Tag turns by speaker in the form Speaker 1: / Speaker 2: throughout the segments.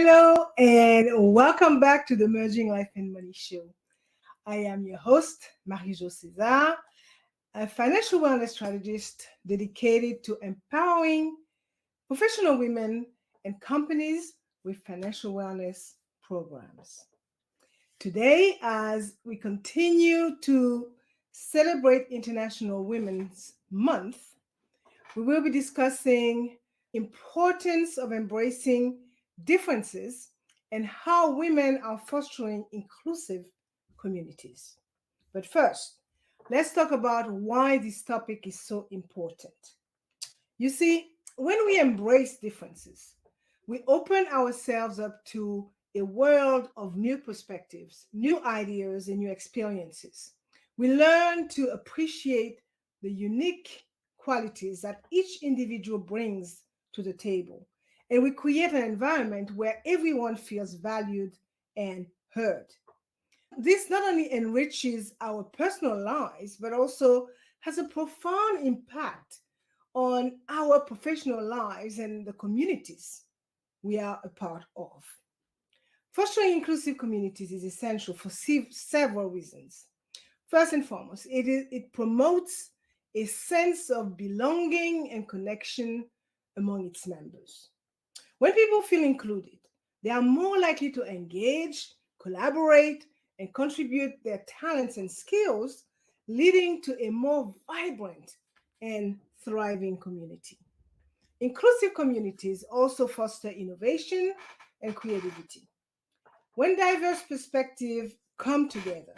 Speaker 1: Hello and welcome back to the Merging Life and Money Show. I am your host, Marie-Jo César, a financial wellness strategist dedicated to empowering professional women and companies with financial wellness programs. Today, as we continue to celebrate International Women's Month, we will be discussing importance of embracing differences and how women are fostering inclusive communities. But first, let's talk about why this topic is so important. You see, when we embrace differences, we open ourselves up to a world of new perspectives, new ideas, and new experiences. We learn to appreciate the unique qualities that each individual brings to the table. And we create an environment where everyone feels valued and heard. This not only enriches our personal lives, but also has a profound impact on our professional lives and the communities we are a part of. Fostering inclusive communities is essential for several reasons. First and foremost, it promotes a sense of belonging and connection among its members. When people feel included, they are more likely to engage, collaborate, and contribute their talents and skills, leading to a more vibrant and thriving community. Inclusive communities also foster innovation and creativity. When diverse perspectives come together,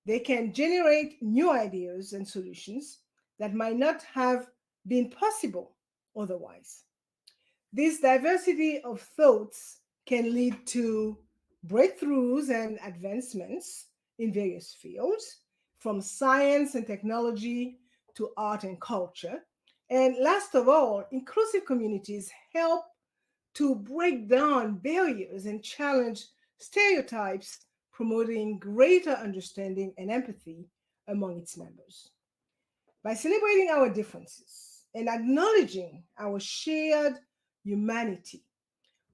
Speaker 1: they can generate new ideas and solutions that might not have been possible otherwise. This diversity of thoughts can lead to breakthroughs and advancements in various fields, from science and technology to art and culture. And last of all, inclusive communities help to break down barriers and challenge stereotypes, promoting greater understanding and empathy among its members. By celebrating our differences and acknowledging our shared humanity,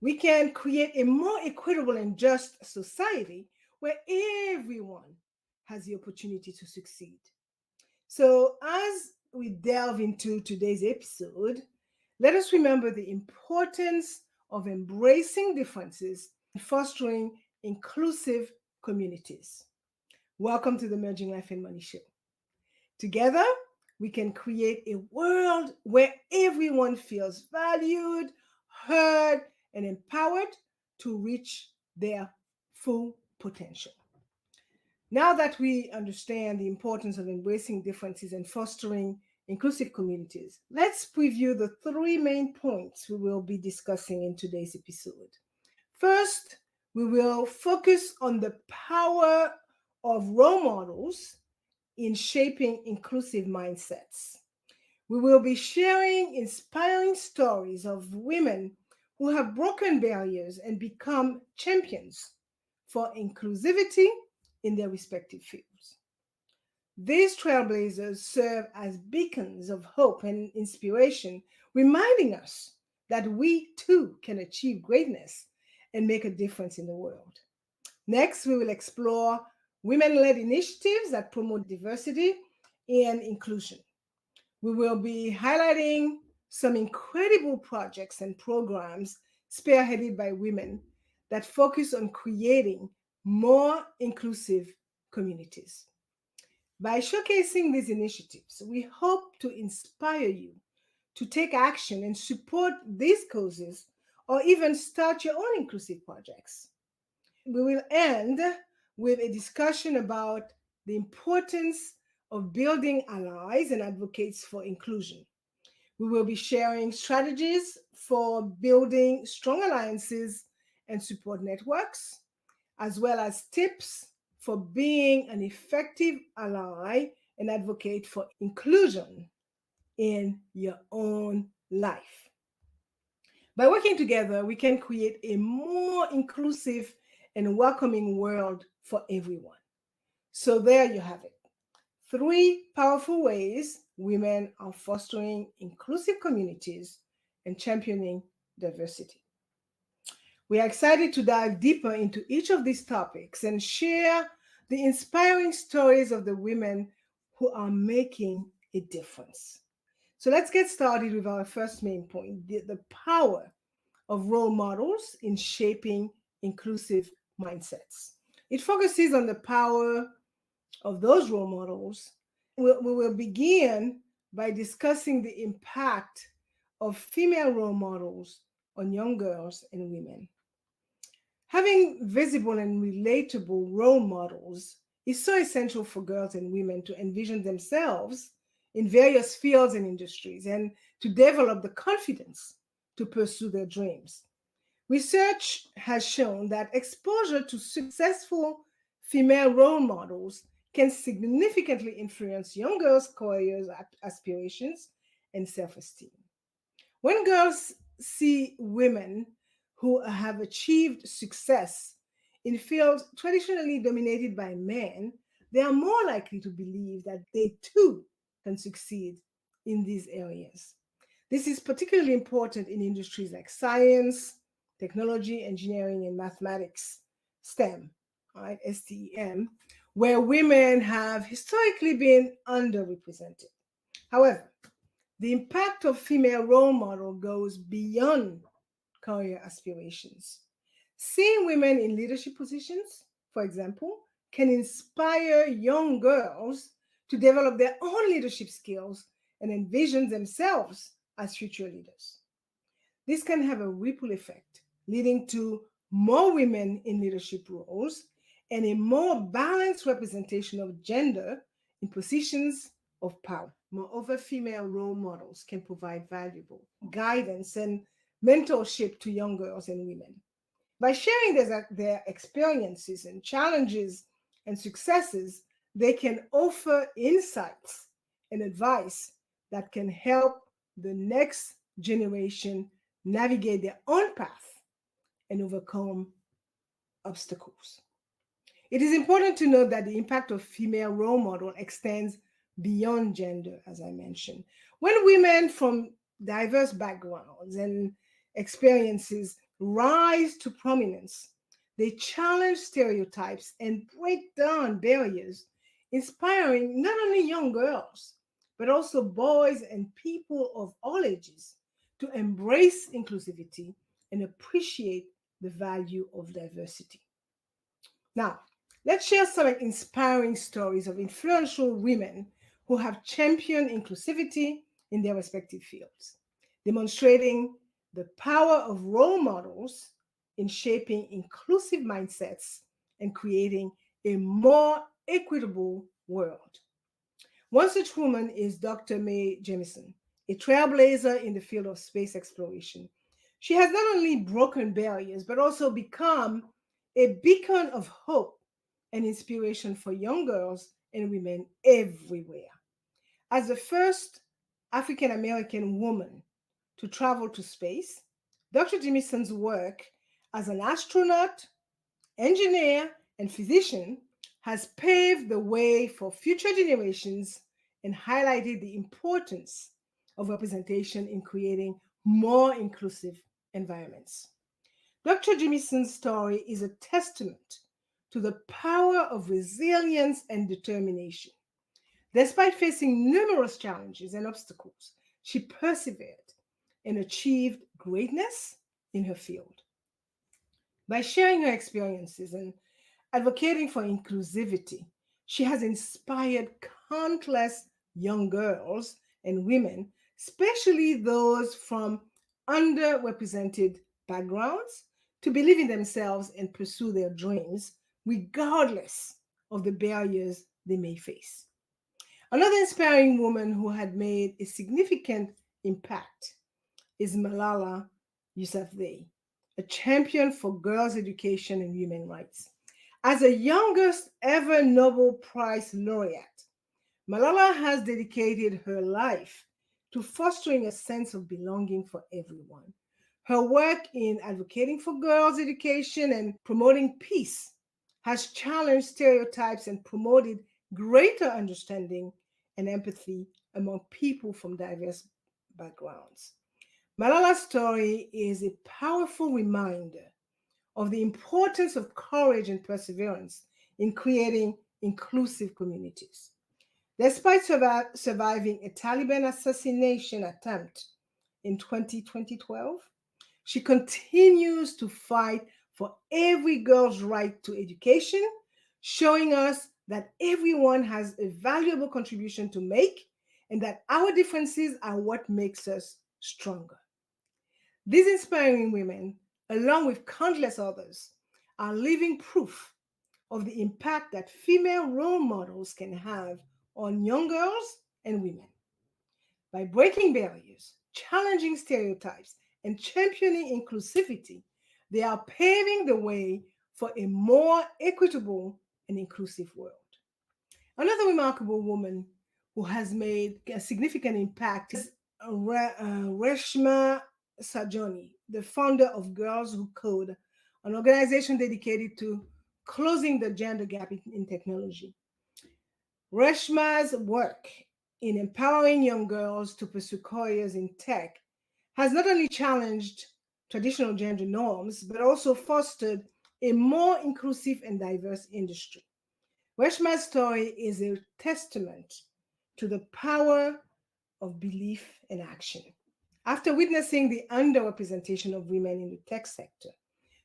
Speaker 1: we can create a more equitable and just society where everyone has the opportunity to succeed. So, as we delve into today's episode, let us remember the importance of embracing differences and fostering inclusive communities. Welcome to the Merging Life and Money Show. Together, we can create a world where everyone feels valued, heard, and empowered to reach their full potential. Now that we understand the importance of embracing differences and fostering inclusive communities, let's preview the three main points we will be discussing in today's episode. First, we will focus on the power of role models in shaping inclusive mindsets. We will be sharing inspiring stories of women who have broken barriers and become champions for inclusivity in their respective fields. These trailblazers serve as beacons of hope and inspiration, reminding us that we too can achieve greatness and make a difference in the world. Next, we will explore women-led initiatives that promote diversity and inclusion. We will be highlighting some incredible projects and programs spearheaded by women that focus on creating more inclusive communities. By showcasing these initiatives, we hope to inspire you to take action and support these causes or even start your own inclusive projects. We will end with a discussion about the importance of building allies and advocates for inclusion. We will be sharing strategies for building strong alliances and support networks, as well as tips for being an effective ally and advocate for inclusion in your own life. By working together, we can create a more inclusive and welcoming world for everyone. So, there you have it. Three powerful ways women are fostering inclusive communities and championing diversity. We are excited to dive deeper into each of these topics and share the inspiring stories of the women who are making a difference. So let's get started with our first main point, the power of role models in shaping inclusive mindsets. It focuses on the power of those role models. We will begin by discussing the impact of female role models on young girls and women. Having visible and relatable role models is so essential for girls and women to envision themselves in various fields and industries and to develop the confidence to pursue their dreams. Research has shown that exposure to successful female role models can significantly influence young girls' careers, aspirations, and self esteem. When girls see women who have achieved success in fields traditionally dominated by men, they are more likely to believe that they too can succeed in these areas. This is particularly important in industries like science, technology, engineering, and mathematics, STEM, right, STEM, where women have historically been underrepresented. However, the impact of female role model goes beyond career aspirations. Seeing women in leadership positions, for example, can inspire young girls to develop their own leadership skills and envision themselves as future leaders. This can have a ripple effect, leading to more women in leadership roles and a more balanced representation of gender in positions of power. Moreover, female role models can provide valuable guidance and mentorship to young girls and women. By sharing their experiences and challenges and successes, they can offer insights and advice that can help the next generation navigate their own path and overcome obstacles. It is important to note that the impact of female role model extends beyond gender, as I mentioned. When women from diverse backgrounds and experiences rise to prominence, they challenge stereotypes and break down barriers, inspiring not only young girls, but also boys and people of all ages to embrace inclusivity and appreciate the value of diversity. Now, let's share some inspiring stories of influential women who have championed inclusivity in their respective fields, demonstrating the power of role models in shaping inclusive mindsets and creating a more equitable world. One such woman is Dr. Mae Jemison, a trailblazer in the field of space exploration. She has not only broken barriers, but also become a beacon of hope and inspiration for young girls and women everywhere. As the first African American woman to travel to space, Dr. Jemison's work as an astronaut, engineer, and physician has paved the way for future generations and highlighted the importance of representation in creating more inclusive environments. Dr. Jemison's story is a testament to the power of resilience and determination. Despite facing numerous challenges and obstacles, she persevered and achieved greatness in her field. By sharing her experiences and advocating for inclusivity, she has inspired countless young girls and women, especially those from underrepresented backgrounds, to believe in themselves and pursue their dreams, regardless of the barriers they may face. Another inspiring woman who had made a significant impact is Malala Yousafzai, a champion for girls' education and human rights. As the youngest ever Nobel Prize laureate, Malala has dedicated her life to fostering a sense of belonging for everyone. Her work in advocating for girls' education and promoting peace has challenged stereotypes and promoted greater understanding and empathy among people from diverse backgrounds. Malala's story is a powerful reminder of the importance of courage and perseverance in creating inclusive communities. Despite surviving a Taliban assassination attempt in 2012, she continues to fight for every girl's right to education, showing us that everyone has a valuable contribution to make and that our differences are what makes us stronger. These inspiring women, along with countless others, are living proof of the impact that female role models can have on young girls and women. By breaking barriers, challenging stereotypes, and championing inclusivity, they are paving the way for a more equitable and inclusive world. Another remarkable woman who has made a significant impact is Reshma Sajoni, the founder of Girls Who Code, an organization dedicated to closing the gender gap in technology. Reshma's work in empowering young girls to pursue careers in tech has not only challenged traditional gender norms, but also fostered a more inclusive and diverse industry. Reshma's story is a testament to the power of belief and action. After witnessing the underrepresentation of women in the tech sector,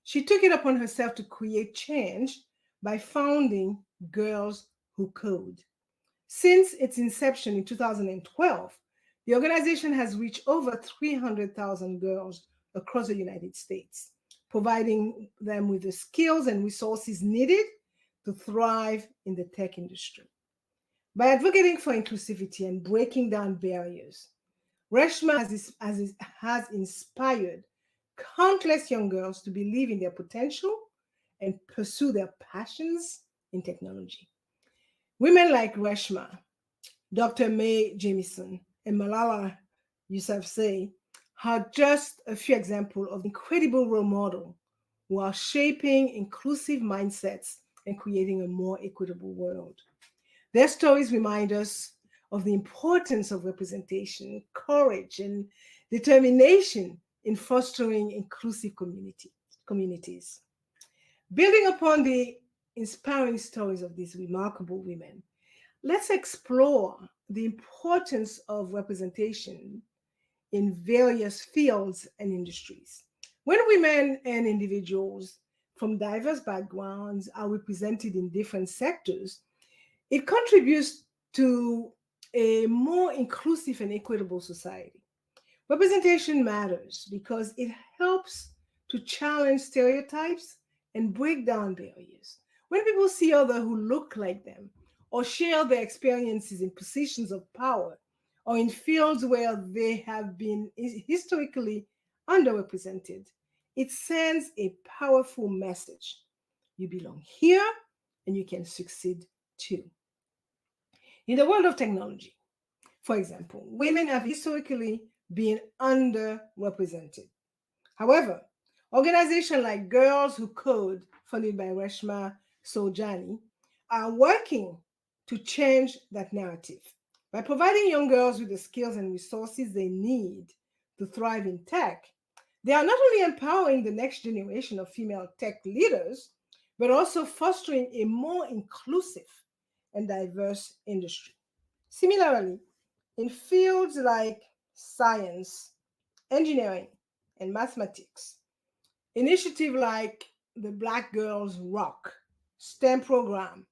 Speaker 1: she took it upon herself to create change by founding Girls Who Code. Since its inception in 2012, the organization has reached over 300,000 girls across the United States, providing them with the skills and resources needed to thrive in the tech industry. By advocating for inclusivity and breaking down barriers, Reshma has inspired countless young girls to believe in their potential and pursue their passions in technology. Women like Reshma, Dr. Mae Jemison, and Malala Yousafzai are just a few examples of incredible role models who are shaping inclusive mindsets and creating a more equitable world. Their stories remind us of the importance of representation, courage, and determination in fostering inclusive communities. Building upon the inspiring stories of these remarkable women, let's explore the importance of representation in various fields and industries. When women and individuals from diverse backgrounds are represented in different sectors, it contributes to a more inclusive and equitable society. Representation matters because it helps to challenge stereotypes and break down barriers. When people see others who look like them or share their experiences in positions of power or in fields where they have been historically underrepresented, it sends a powerful message. You belong here and you can succeed too. In the world of technology, for example, women have historically been underrepresented. However, organizations like Girls Who Code, funded by Reshma Saujani, are working to change that narrative. By providing young girls with the skills and resources they need to thrive in tech, they are not only empowering the next generation of female tech leaders, but also fostering a more inclusive and diverse industry. Similarly, in fields like science, engineering, and mathematics, initiatives like the Black Girls Rock STEM program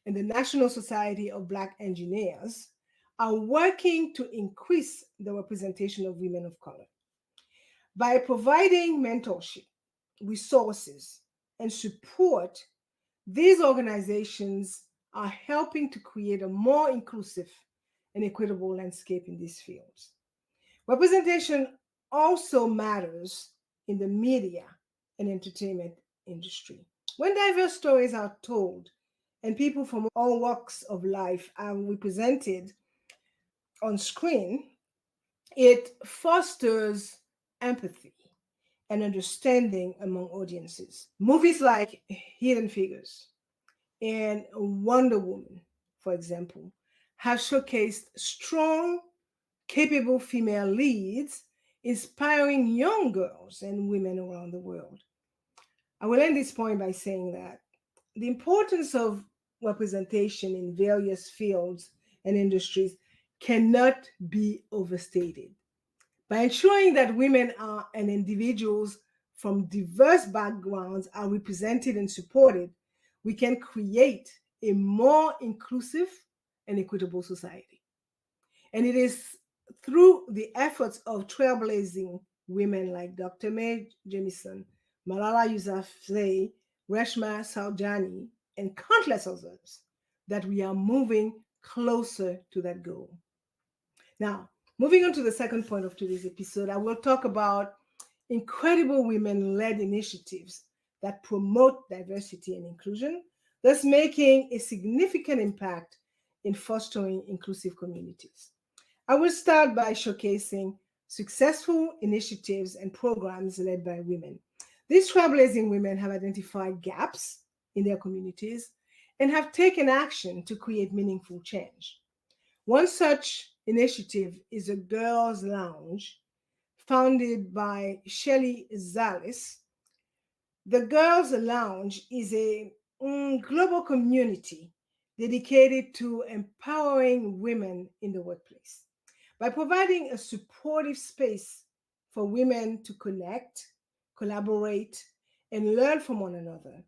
Speaker 1: and the National Society of Black Engineers are working to increase the representation of women of color. By providing mentorship, resources, and support, these organizations are helping to create a more inclusive and equitable landscape in these fields. Representation also matters in the media and entertainment industry. When diverse stories are told and people from all walks of life are represented on screen, it fosters empathy and understanding among audiences. Movies like Hidden Figures and Wonder Woman, for example, have showcased strong, capable female leads, inspiring young girls and women around the world. I will end this point by saying that the importance of representation in various fields and industries cannot be overstated. By ensuring that women are and individuals from diverse backgrounds are represented and supported, we can create a more inclusive and equitable society. And it is through the efforts of trailblazing women like Dr. Mae Jemison, Malala Yousafzai, Reshma Saujani, and countless others that we are moving closer to that goal. Now, moving on to the second point of today's episode, I will talk about incredible women led initiatives that promote diversity and inclusion, thus making a significant impact in fostering inclusive communities. I will start by showcasing successful initiatives and programs led by women. These trailblazing women have identified gaps in their communities and have taken action to create meaningful change. One such initiative is a Girls Lounge founded by Shelley Zalis. The Girls Lounge is a global community dedicated to empowering women in the workplace. By providing a supportive space for women to connect, collaborate, and learn from one another,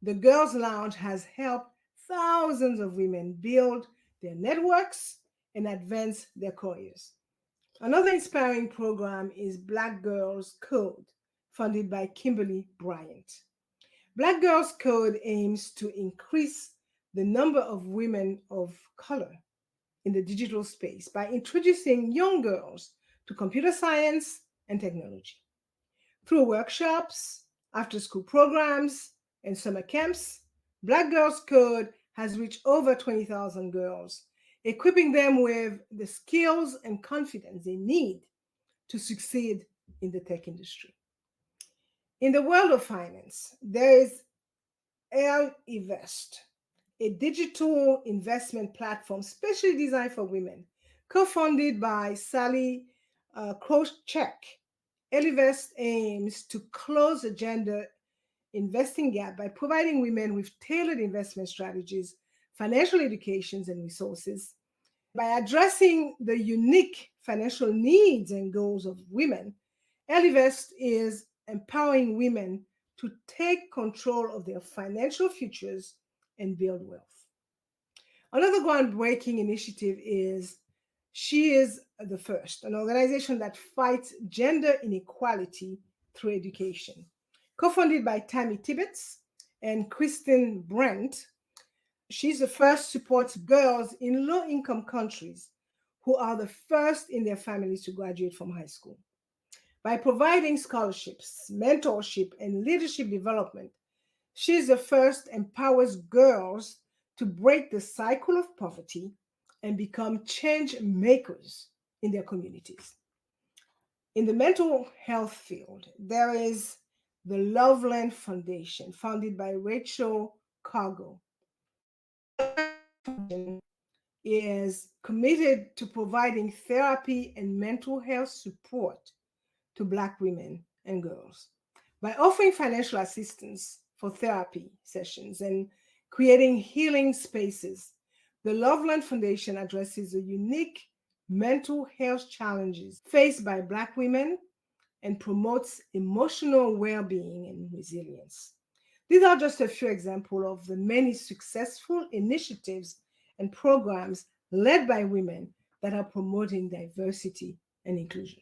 Speaker 1: the Girls Lounge has helped thousands of women build their networks and advance their careers. Another inspiring program is Black Girls Code, funded by Kimberly Bryant. Black Girls Code aims to increase the number of women of color in the digital space by introducing young girls to computer science and technology. Through workshops, after school programs, and summer camps, Black Girls Code has reached over 20,000 girls, equipping them with the skills and confidence they need to succeed in the tech industry. In the world of finance, there is Ellevest, a digital investment platform specially designed for women, co-founded by Sally Kroschek. Ellevest aims to close the gender investing gap by providing women with tailored investment strategies, financial educations, and resources. By addressing the unique financial needs and goals of women, Ellevest is empowering women to take control of their financial futures and build wealth. Another groundbreaking initiative is She is the First, an organization that fights gender inequality through education. Co-founded by Tammy Tibbetts and Kristen Brent, She's the First supports girls in low-income countries who are the first in their families to graduate from high school. By providing scholarships, mentorship, and leadership development, She's the First empowers girls to break the cycle of poverty and become change makers in their communities. In the mental health field, there is the Loveland Foundation, founded by Rachel Cargo. Is committed to providing therapy and mental health support to Black women and girls. By offering financial assistance for therapy sessions and creating healing spaces, the Loveland Foundation addresses the unique mental health challenges faced by Black women and promotes emotional well-being and resilience. These are just a few examples of the many successful initiatives and programs led by women that are promoting diversity and inclusion.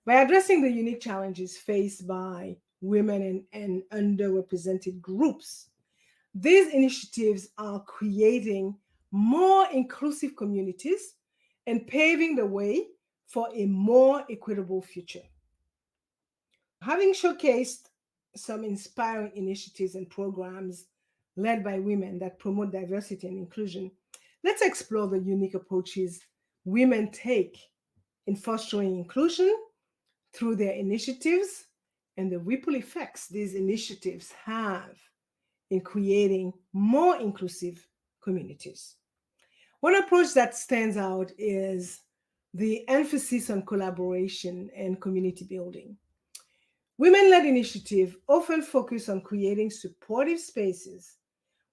Speaker 1: By addressing the unique challenges faced by women and underrepresented groups, these initiatives are creating more inclusive communities and paving the way for a more equitable future. Having showcased some inspiring initiatives and programs led by women that promote diversity and inclusion, let's explore the unique approaches women take in fostering inclusion through their initiatives and the ripple effects these initiatives have in creating more inclusive communities. One approach that stands out is the emphasis on collaboration and community building. Women led initiatives often focus on creating supportive spaces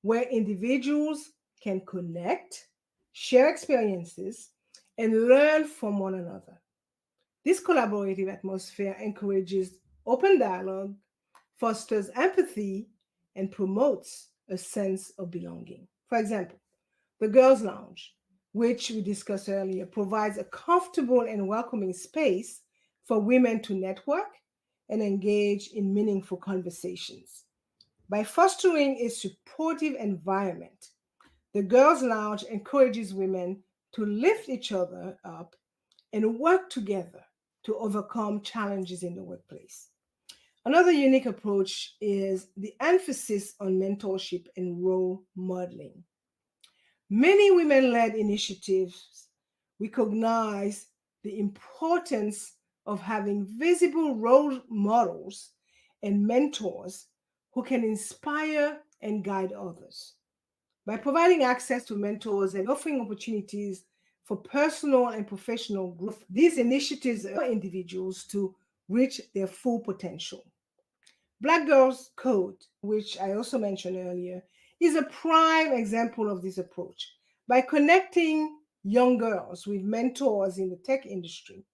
Speaker 1: where individuals can connect, share experiences, and learn from one another. This collaborative atmosphere encourages open dialogue, fosters empathy, and promotes a sense of belonging. For example, the Girls Lounge, which we discussed earlier, provides a comfortable and welcoming space for women to network and engage in meaningful conversations. By fostering a supportive environment, the Girls Lounge encourages women to lift each other up and work together to overcome challenges in the workplace. Another unique approach is the emphasis on mentorship and role modeling. Many women led initiatives recognize the importance of having visible role models and mentors who can inspire and guide others. By providing access to mentors and offering opportunities for personal and professional growth, these initiatives allow individuals to reach their full potential. Black Girls Code, which I also mentioned earlier, is a prime example of this approach. By connecting young girls with mentors in the tech industry,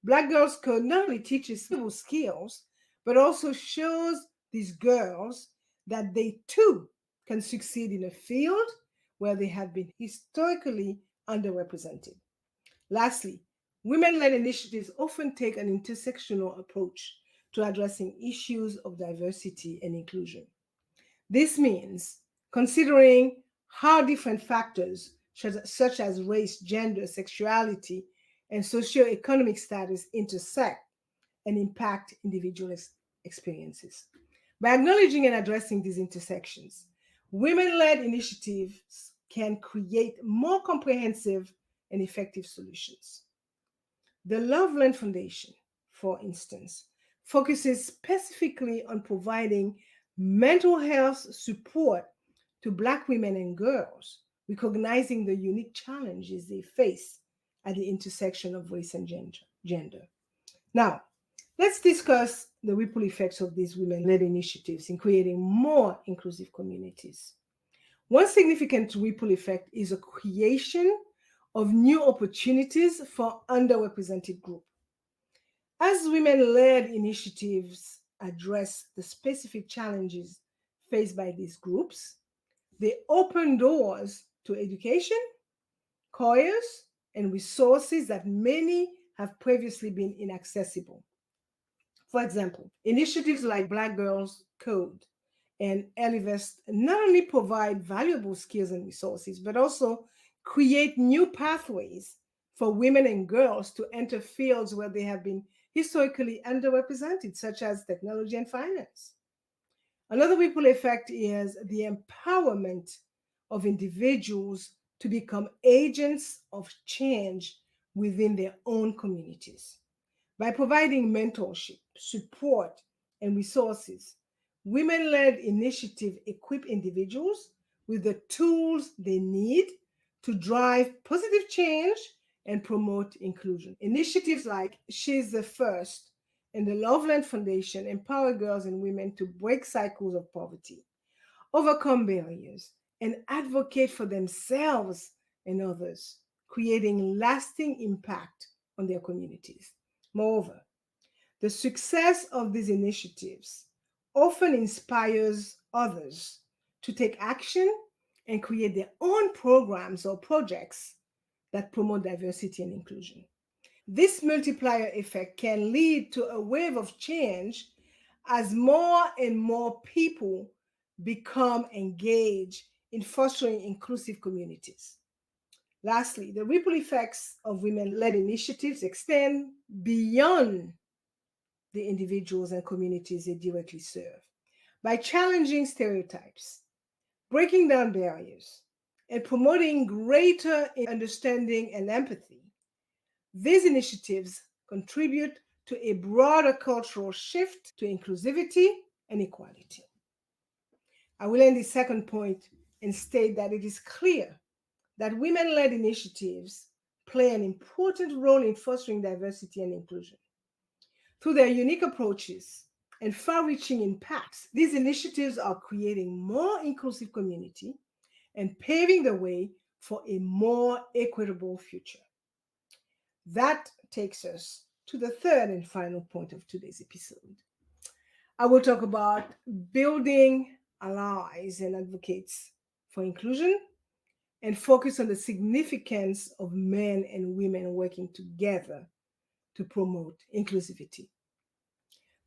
Speaker 1: Black Girls Code not only teaches valuable skills, but also shows these girls that they too can succeed in a field where they have been historically underrepresented. Lastly, women led initiatives often take an intersectional approach to addressing issues of diversity and inclusion. This means considering how different factors, such as race, gender, sexuality, and socioeconomic status, intersect and impact individual experiences. By acknowledging and addressing these intersections, women led initiatives can create more comprehensive and effective solutions. The Loveland Foundation, for instance, focuses specifically on providing mental health support to Black women and girls, recognizing the unique challenges they face at the intersection of race and gender. Now, let's discuss the ripple effects of these women led initiatives in creating more inclusive communities. One significant ripple effect is a creation of new opportunities for underrepresented groups. As women led initiatives address the specific challenges faced by these groups, they open doors to education, careers, and resources that many have previously been inaccessible. For example, initiatives like Black Girls Code and Elevest not only provide valuable skills and resources, but also create new pathways for women and girls to enter fields where they have been historically underrepresented, such as technology and finance. Another ripple effect is the empowerment of individuals to become agents of change within their own communities. By providing mentorship, support, and resources, women led initiatives equip individuals with the tools they need to drive positive change and promote inclusion. Initiatives like She's the First and the Loveland Foundation empower girls and women to break cycles of poverty, overcome barriers, and advocate for themselves and others, creating lasting impact on their communities. Moreover, the success of these initiatives often inspires others to take action and create their own programs or projects that promote diversity and inclusion. This multiplier effect can lead to a wave of change as more and more people become engaged in fostering inclusive communities. Lastly, the ripple effects of women led initiatives extend beyond the individuals and communities they directly serve. By challenging stereotypes, breaking down barriers, and promoting greater understanding and empathy, these initiatives contribute to a broader cultural shift to inclusivity and equality. I will end the second point and state that it is clear that women led initiatives play an important role in fostering diversity and inclusion. Through their unique approaches, and far-reaching impacts. These initiatives are creating more inclusive community and paving the way for a more equitable future. That takes us to the third and final point of today's episode. I will talk about building allies and advocates for inclusion and focus on the significance of men and women working together to promote inclusivity.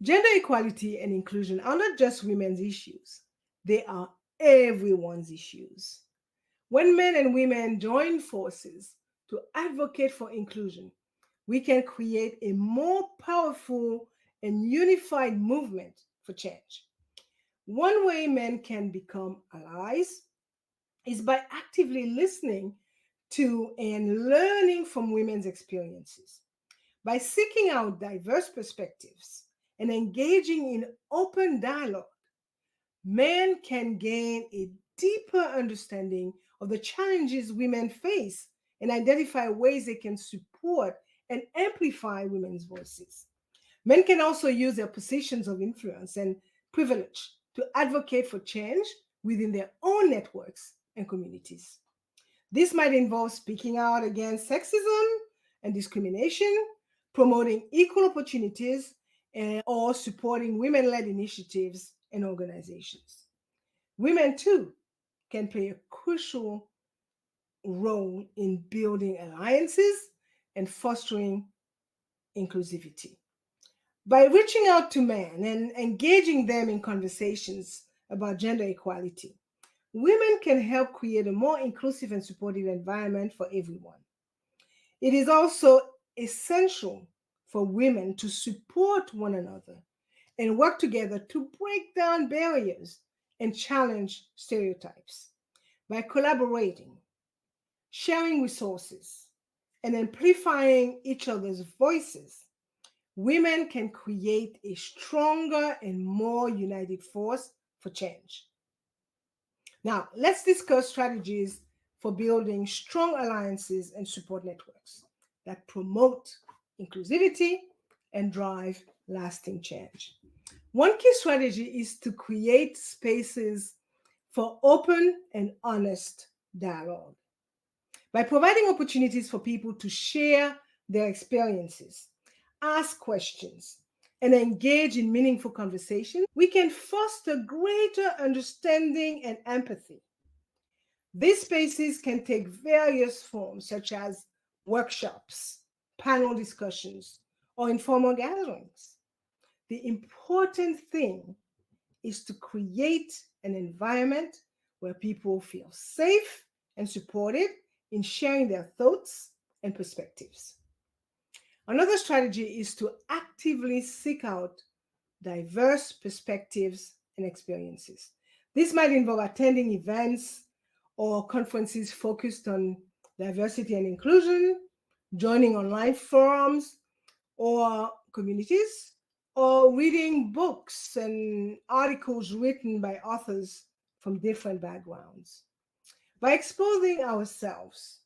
Speaker 1: Gender equality and inclusion are not just women's issues, they are everyone's issues. When men and women join forces to advocate for inclusion, we can create a more powerful and unified movement for change. One way men can become allies is by actively listening to and learning from women's experiences. By seeking out diverse perspectives and engaging in open dialogue, men can gain a deeper understanding of the challenges women face and identify ways they can support and amplify women's voices. Men can also use their positions of influence and privilege to advocate for change within their own networks and communities. This might involve speaking out against sexism and discrimination, promoting equal opportunities, or supporting women led initiatives and organizations. Women, too, can play a crucial role in building alliances and fostering inclusivity. By reaching out to men and engaging them in conversations about gender equality, women can help create a more inclusive and supportive environment for everyone. It is also essential for women to support one another and work together to break down barriers and challenge stereotypes. By collaborating, sharing resources, and amplifying each other's voices, women can create a stronger and more united force for change. Now, let's discuss strategies for building strong alliances and support networks that promote inclusivity and drive lasting change. One key strategy is to create spaces for open and honest dialogue. By providing opportunities for people to share their experiences, ask questions, and engage in meaningful conversation, we can foster greater understanding and empathy. These spaces can take various forms, such as workshops, panel discussions, or informal gatherings. The important thing is to create an environment where people feel safe and supported in sharing their thoughts and perspectives. Another strategy is to actively seek out diverse perspectives and experiences. This might involve attending events or conferences focused on diversity and inclusion, joining online forums or communities, or reading books and articles written by authors from different backgrounds. By exposing ourselves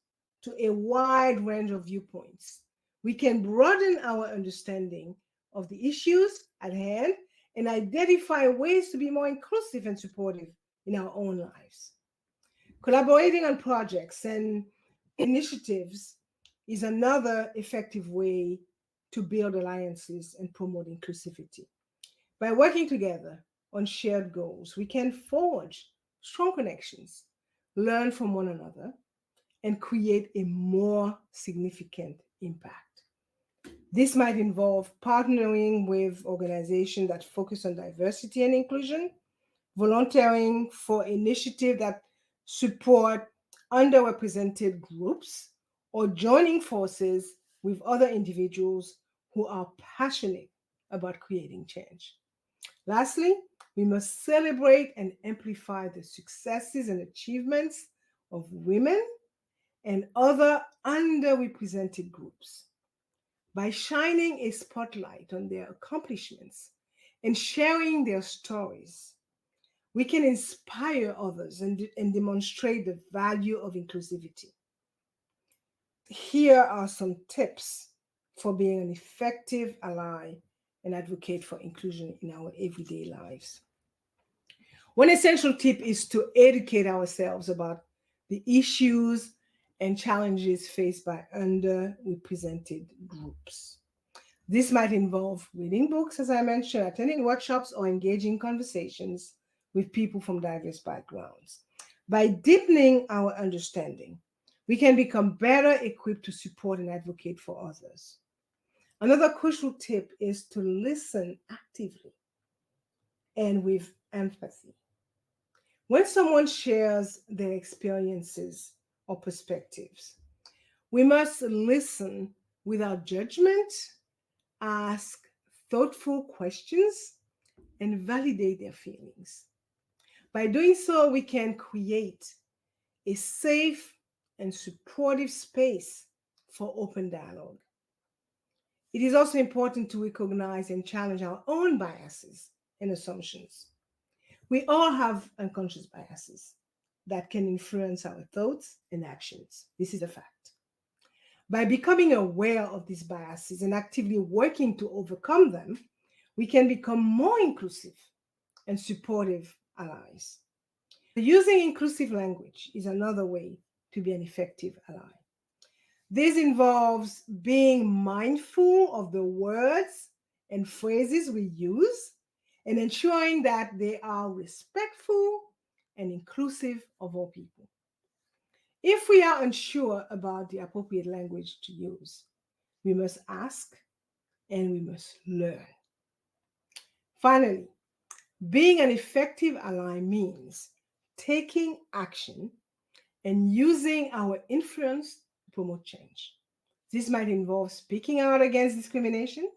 Speaker 1: to a wide range of viewpoints, we can broaden our understanding of the issues at hand and identify ways to be more inclusive and supportive in our own lives. Collaborating on projects and initiatives is another effective way to build alliances and promote inclusivity. By working together on shared goals, we can forge strong connections, learn from one another, and create a more significant impact. This might involve partnering with organizations that focus on diversity and inclusion, volunteering for initiatives that support underrepresented groups, or joining forces with other individuals who are passionate about creating change. Lastly, we must celebrate and amplify the successes and achievements of women and other underrepresented groups. By shining a spotlight on their accomplishments and sharing their stories, we can inspire others and demonstrate the value of inclusivity. Here are some tips for being an effective ally and advocate for inclusion in our everyday lives. One essential tip is to educate ourselves about the issues and challenges faced by underrepresented groups. This might involve reading books, as I mentioned, attending workshops, or engaging conversations with people from diverse backgrounds. By deepening our understanding, we can become better equipped to support and advocate for others. Another crucial tip is to listen actively and with empathy. When someone shares their experiences or perspectives, we must listen without judgment, ask thoughtful questions, and validate their feelings. By doing so, we can create a safe and supportive space for open dialogue. It is also important to recognize and challenge our own biases and assumptions. We all have unconscious biases that can influence our thoughts and actions. This is a fact. By becoming aware of these biases and actively working to overcome them, we can become more inclusive and supportive allies. Using inclusive language is another way to be an effective ally. This involves being mindful of the words and phrases we use and ensuring that they are respectful and inclusive of all people. If we are unsure about the appropriate language to use, we must ask and we must learn. Finally, being an effective ally means taking action and using our influence to promote change. This might involve speaking out against discrimination,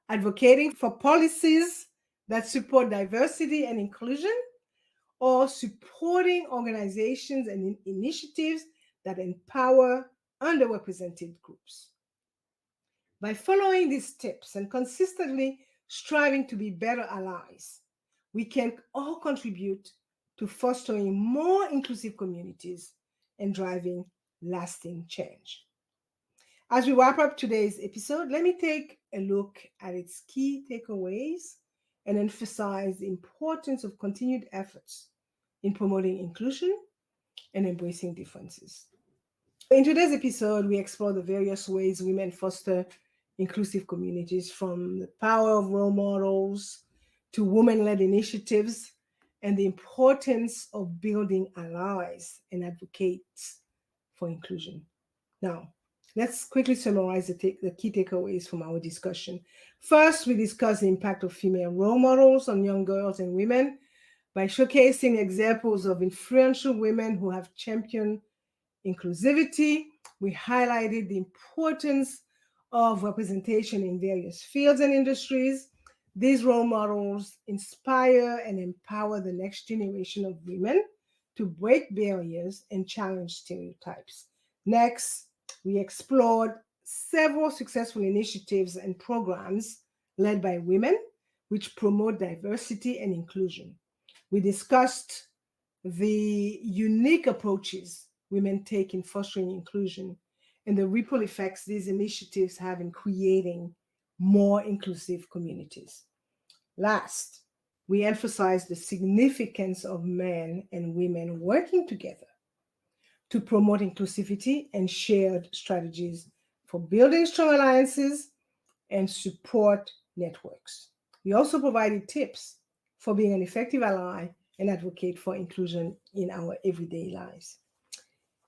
Speaker 1: advocating for policies that support diversity and inclusion, or supporting organizations and initiatives that empower underrepresented groups. By following these tips and consistently striving to be better allies, we can all contribute to fostering more inclusive communities and driving lasting change. As we wrap up today's episode, let me take a look at its key takeaways and emphasize the importance of continued efforts in promoting inclusion and embracing differences. In today's episode, we explore the various ways women foster inclusive communities, from the power of role models to women-led initiatives, and the importance of building allies and advocates for inclusion. Now, let's quickly summarize the key takeaways from our discussion. First, we discussed the impact of female role models on young girls and women by showcasing examples of influential women who have championed inclusivity. We highlighted the importance of representation in various fields and industries. These role models inspire and empower the next generation of women to break barriers and challenge stereotypes. Next, we explored several successful initiatives and programs led by women which promote diversity and inclusion. We discussed the unique approaches women take in fostering inclusion and the ripple effects these initiatives have in creating more inclusive communities. Last, we emphasized the significance of men and women working together to promote inclusivity and shared strategies for building strong alliances and support networks. We also provided tips for being an effective ally and advocate for inclusion in our everyday lives.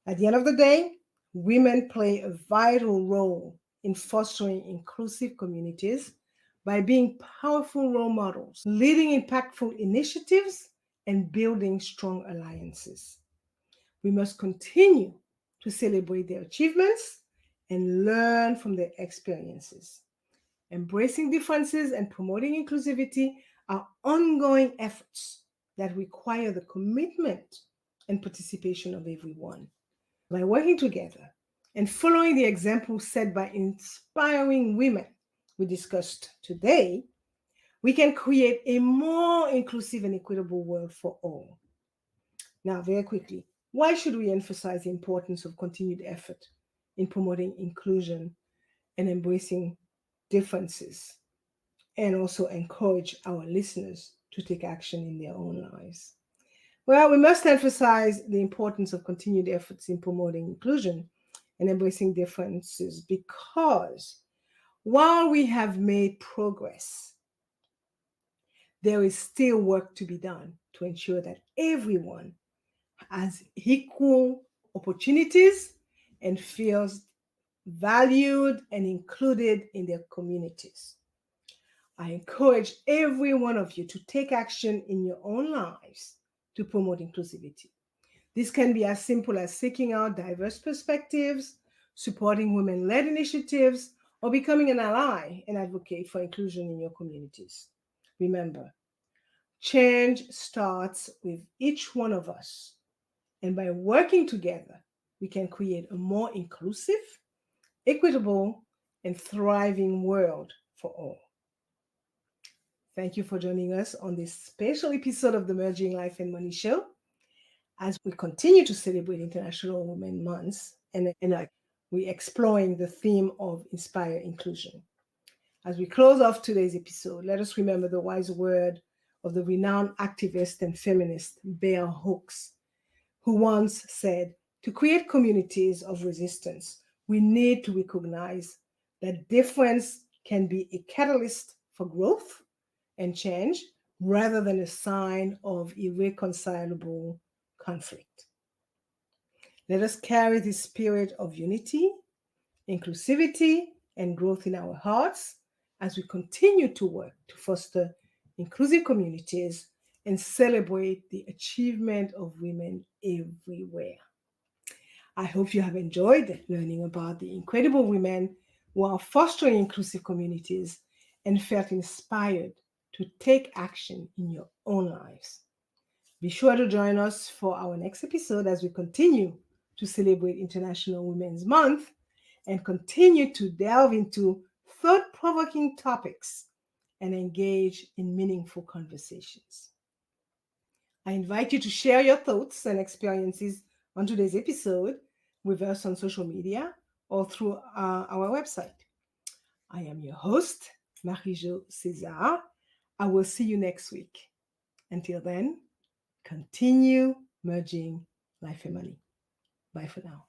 Speaker 1: At the end of the day, women play a vital role in fostering inclusive communities by being powerful role models, leading impactful initiatives, and building strong alliances. We must continue to celebrate their achievements and learn from their experiences. Embracing differences and promoting inclusivity are ongoing efforts that require the commitment and participation of everyone. By working together and following the example set by inspiring women we discussed today, we can create a more inclusive and equitable world for all. Now, very quickly, why should we emphasize the importance of continued effort in promoting inclusion and embracing differences? and also encourage our listeners to take action in their own lives. Well, we must emphasize the importance of continued efforts in promoting inclusion and embracing differences because while we have made progress, there is still work to be done to ensure that everyone has equal opportunities and feels valued and included in their communities. I encourage every one of you to take action in your own lives to promote inclusivity. This can be as simple as seeking out diverse perspectives, supporting women led initiatives, or becoming an ally and advocate for inclusion in your communities. Remember, change starts with each one of us, and by working together, we can create a more inclusive, equitable, and thriving world for all. Thank you for joining us on this special episode of the Merging Life and Money Show. As we continue to celebrate International Women's Month and we're exploring the theme of Inspire Inclusion. As we close off today's episode, let us remember the wise word of the renowned activist and feminist Bell Hooks, who once said, "To create communities of resistance, we need to recognize that difference can be a catalyst for growth and change rather than a sign of irreconcilable conflict." Let us carry this spirit of unity, inclusivity, and growth in our hearts as we continue to work to foster inclusive communities and celebrate the achievement of women everywhere. I hope you have enjoyed learning about the incredible women who are fostering inclusive communities and felt inspired to take action in your own lives. Be sure to join us for our next episode as we continue to celebrate International Women's Month and continue to delve into thought-provoking topics and engage in meaningful conversations. I invite you to share your thoughts and experiences on today's episode with us on social media or through our website. I am your host, Marie-Jo César. I will see you next week. Until then, continue merging life and money. Bye for now.